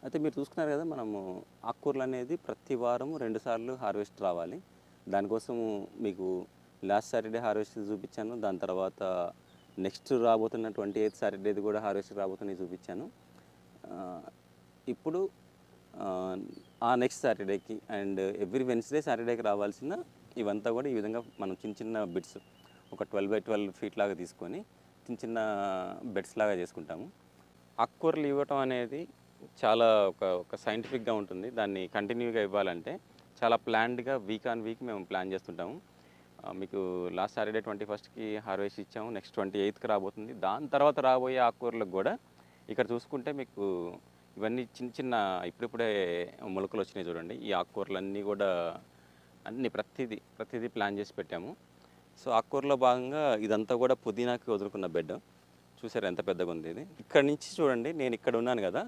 అయితే మీరు చూసుకున్నారు కదా, మనము ఆకుకూరలు అనేది ప్రతి వారం 2 సార్లు హార్వెస్ట్ రావాలి. దానికోసము మీకు లాస్ట్ సాటర్డే హార్వెస్ట్ చూపించాను. దాని తర్వాత నెక్స్ట్ రాబోతున్న 28th సాటర్డేది కూడా హార్వెస్ట్ రాబోతున్నది చూపించాను. ఇప్పుడు ఆ నెక్స్ట్ సాటర్డేకి అండ్ ఎవ్రీ వెన్స్డే సాటర్డేకి రావాల్సిన ఇవంతా కూడా ఈ విధంగా మనం చిన్న చిన్న బిట్స్ ఒక 12 by 12 ఫీట్ లాగా తీసుకొని చిన్న చిన్న బెడ్స్ లాగా చేసుకుంటాము. ఆకుకూరలు ఇవ్వటం అనేది చాలా ఒక సైంటిఫిక్గా ఉంటుంది. దాన్ని కంటిన్యూగా ఇవ్వాలంటే చాలా ప్లాన్డ్గా వీక్ ఆన్ వీక్ మేము ప్లాన్ చేస్తుంటాము. మీకు లాస్ట్ సాటర్డే 21కి హార్వెస్ట్ ఇచ్చాము. నెక్స్ట్ 28కి రాబోతుంది. దాని తర్వాత రాబోయే ఆకుకూరలకు కూడా ఇక్కడ చూసుకుంటే మీకు ఇవన్నీ చిన్న చిన్న ఇప్పుడిప్పుడే మొలకలు వచ్చినాయి చూడండి. ఈ ఆకుకూరలన్నీ కూడా అన్ని ప్రతిదీ ప్లాన్ చేసి పెట్టాము. సో ఆకుకూరలో భాగంగా ఇదంతా కూడా పుదీనాకి వదులుకున్న బెడ్ చూసారు ఎంత పెద్దగా ఉంది ఇది. ఇక్కడ నుంచి చూడండి, నేను ఇక్కడ ఉన్నాను కదా,